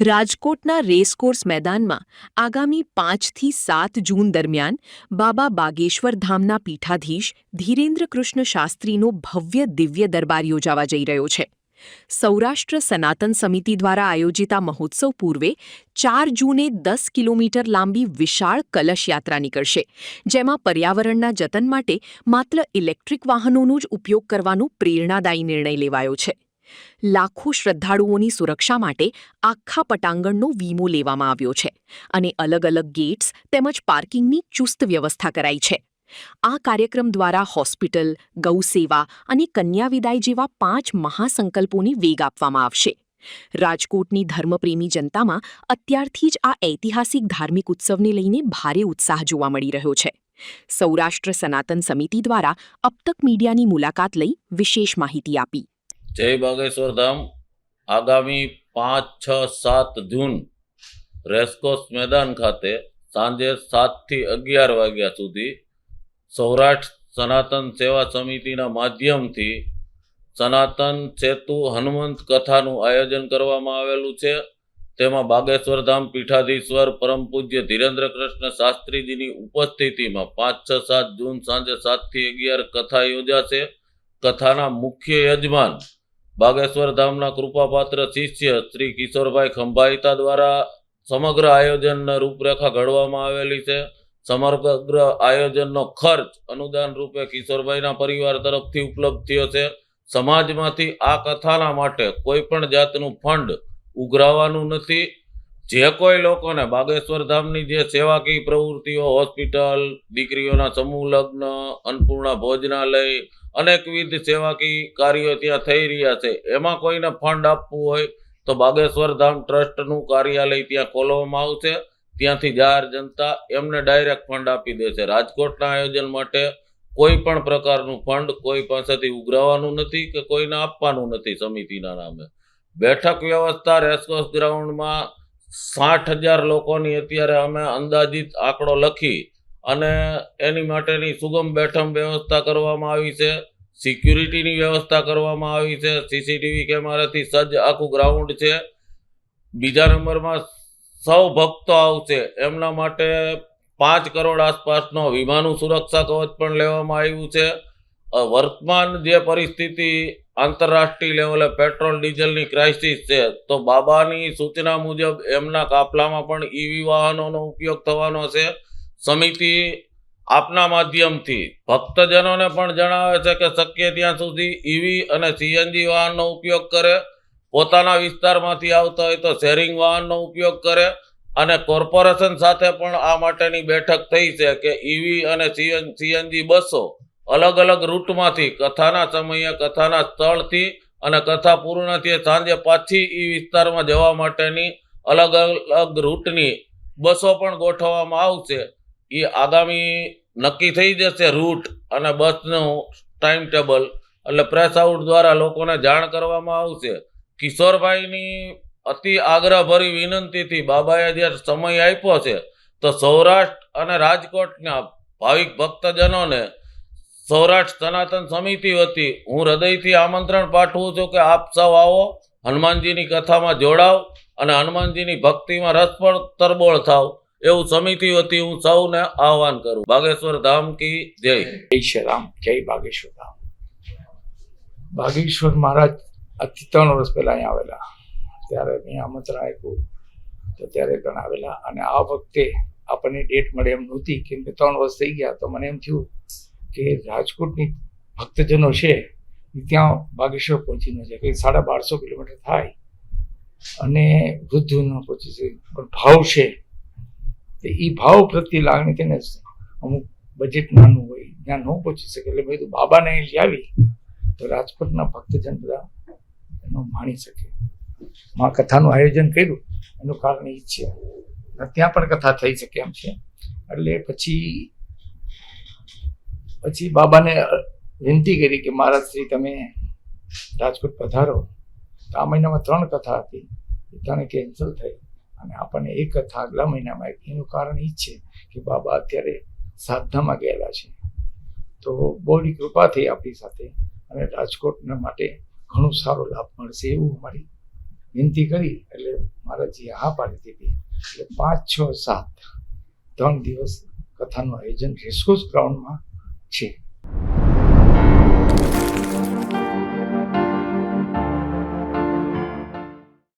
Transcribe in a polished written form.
રાજકોટના રેસકોર્સ મેદાનમાં આગામી 5થી 7 જૂન દરમિયાન બાબા બાગેશ્વર ધામના પીઠાધીશ ધીરેન્દ્ર કૃષ્ણ શાસ્ત્રીનો ભવ્ય દિવ્ય દરબાર યોજાવા જઈ રહ્યો છે. સૌરાષ્ટ્ર સનાતન સમિતિ દ્વારા આયોજિત આ મહોત્સવ પૂર્વે 4 જૂને 10 કિલોમીટર લાંબી વિશાળ કલશ યાત્રા નીકળશે, જેમાં પર્યાવરણના જતન માટે માત્ર ઇલેક્ટ્રિક વાહનોનો જ ઉપયોગ કરવાનો પ્રેરણાદાયી નિર્ણય લેવાયો છે. લાખો શ્રદ્ધાળુઓની સુરક્ષા માટે આખા પટાંગણનો વીમો લેવામાં આવ્યો છે અને અલગ અલગ ગેટ્સ તેમજ પાર્કિંગની ચુસ્ત વ્યવસ્થા કરાઈ છે. આ કાર્યક્રમ દ્વારા હોસ્પિટલ, ગૌસેવા અને કન્યા વિદાય જેવા 5 મહાસંકલ્પોને વેગ આપવામાં આવશે. રાજકોટની ધર્મપ્રેમી જનતામાં અત્યારથી જ આ ઐતિહાસિક ધાર્મિક ઉત્સવને લઈને ભારે ઉત્સાહ જોવા મળી રહ્યો છે. સૌરાષ્ટ્ર સનાતન સમિતિ દ્વારા અબતક મીડિયાની મુલાકાત લઈ વિશેષ માહિતી આપી. જય બાગેશ્વર ધામ. આગામી 5, 6, 7 જૂન રેસકોર્સ મેદાન ખાતે સાંજે 7 થી 11 વાગ્યા સુધી સૌરાષ્ટ્ર સનાતન સેવા સમિતિના માધ્યમથી સનાતન સેતુ હનુમંત કથાનું આયોજન કરવામાં આવેલું છે. તેમાં બાગેશ્વર ધામ પીઠાધીશ્વર પરમ પૂજ્ય ધીરેન્દ્ર કૃષ્ણ શાસ્ત્રીજીની ઉપસ્થિતિમાં 5, 6, 7 જૂન સાંજે 7 થી 11 કથા યોજાશે. કથાના મુખ્ય યજમાન બાગેશ્વર ધામના કૃપાપાત્ર શિષ્ય શ્રી કિશોરભાઈ ખંભાઈતા દ્વારા સમગ્ર આયોજનની રૂપરેખા ઘડવામાં આવેલી છે. સમગ્ર આયોજનનો ખર્ચ અનુદાન રૂપે કિશોરભાઈના પરિવાર તરફથી ઉપલબ્ધ થયો છે. સમાજમાંથી આ કથાના માટે કોઈ પણ જાતનું ફંડ ઉઘરાવવાનું નથી. જે કોઈ લોકોને બાગેશ્વર ધામની જે સેવાકીય પ્રવૃત્તિઓ, હોસ્પિટલ, દીકરીઓના સમૂહ લગ્ન, અન્નપૂર્ણા ભોજનાલય, અનેકવિધ સેવાકીય કાર્યો ત્યાં થઈ રહ્યા છે, એમાં કોઈને ફંડ આપવું હોય તો બાગેશ્વર ધામ ટ્રસ્ટનું કાર્યાલય ત્યાં ખોલવામાં આવશે. ત્યાંથી જાહેર જનતા એમને ડાયરેક્ટ ફંડ આપી દેશે. રાજકોટના આયોજન માટે કોઈ પણ પ્રકારનું ફંડ કોઈ પાસેથી ઉઘરાવવાનું નથી કે કોઈને આપવાનું નથી. સમિતિના નામે બેઠક વ્યવસ્થા રેસકોર્સ ગ્રાઉન્ડમાં 60,000 લોકોની અત્યારે અમે અંદાજિત આંકડો લખી અને એની માટેની સુગમ બેઠક વ્યવસ્થા કરવામાં આવી છે. સિક્યુરિટીની વ્યવસ્થા કરવામાં આવી છે. સીસીટીવી કેમેરાથી સજ્જ આખું ગ્રાઉન્ડ છે. બીજા નંબરમાં સૌ ભક્તો આવશે એમના માટે 5 કરોડ આસપાસનો વીમાનું સુરક્ષા કવચ પણ લેવામાં આવ્યું છે. વર્તમાન જે પરિસ્થિતિ આંતરરાષ્ટ્રીય લેવલે પેટ્રોલ ડીઝલની ક્રાઇસિસ છે, તો બાબાની સૂચના મુજબ એમના કાફલામાં પણ ઈવી વાહનોનો ઉપયોગ થવાનો છે. સમિતિ આપના માધ્યમથી ભક્તજનોને પણ જણાવે છે કે શક્ય ત્યાં સુધી ઈવી અને સીએનજી વાહનનો ઉપયોગ કરે. પોતાના વિસ્તારમાંથી આવતા હોય તો શેરિંગ વાહનનો ઉપયોગ કરે. અને કોર્પોરેશન સાથે પણ આ માટેની બેઠક થઈ છે કે ઈવી અને સીએનજી બસો અલગ અલગ રૂટમાંથી કથાના સમયે, કથાના સ્થળથી અને કથા પૂર્ણ થયે સાંજે પાછી એ વિસ્તારમાં જવા માટેની અલગ અલગ રૂટની બસો પણ ગોઠવવામાં આવશે. એ આગામી નક્કી થઈ જશે રૂટ અને બસનું ટાઈમ ટેબલ, એટલે પ્રેસ આઉટ દ્વારા લોકોને જાણ કરવામાં આવશે. કિશોરભાઈની અતિ આગ્રહભરી વિનંતીથી બાબાએ જે સમય આપ્યો છે, તો સૌરાષ્ટ્ર અને રાજકોટના ભાવિક ભક્તજનોને સૌરાષ્ટ્ર સનાતન સમિતિ વતી હું હૃદયથી આમંત્રણ પાઠવું છું કે આપ સૌ આવો, હનુમાનજીની કથામાં જોડાવ અને હનુમાનજીની ભક્તિમાં રસપડ તરબોળ થાવ, એવું સમિતિ વતી હું સૌને આહવાન કરું. બાગેશ્વર ધામ કી જય. જય શ્રી રામ. જય બાગેશ્વર ધામ. બાગેશ્વર મહારાજ આજથી 3 વર્ષ પહેલા અહીંયા આવેલા, ત્યારે મેં આમંત્રણ આપ્યું તો ત્યારે પણ આવેલા. અને આ વખતે આપણને ડેટ મળે એમ નહોતી, કેમ કે 3 વર્ષ થઈ ગયા. તો મને એમ થયું કે રાજકોટની ભક્તજનો છે ત્યાં બાગેશ્વર પહોંચી ન જાય, કંઈ 1250 કિલોમીટર થાય અને વૃદ્ધો ન પહોંચી શકે. પણ ભાવ છે, એ ભાવ પ્રત્યે લાગણી તેને અમુક બજેટ નાનું હોય ત્યાં ન પહોંચી શકે. એટલે મેં કીધું બાબાને અહીં લઈ આવી તો રાજકોટના ભક્તજન બધા એનો માણી શકે. માં કથાનું આયોજન કર્યું એનું કારણ એ જ છે, ત્યાં પણ કથા થઈ શકે એમ છે. એટલે પછી બાબાને વિનંતી કરી કે મહારાજ શ્રી તમે રાજકોટ પધારો. તો આ મહિનામાં 3 કથા હતી, એ 3 કેન્સલ થઈ અને આપણને એક કથા આગલા મહિનામાં આવી. એનું કારણ એ જ છે કે બાબા અત્યારે સાધનામાં ગયેલા છે. તો બહુની કૃપા થઈ આપણી સાથે અને રાજકોટના માટે ઘણો સારો લાભ મળશે એવું અમારી વિનંતી કરી એટલે મહારાજજીએ હા પાડી દીધી. એટલે 5, 6, 7 3 દિવસ કથાનું આયોજન રેસકોર્સ ગ્રાઉન્ડમાં છે.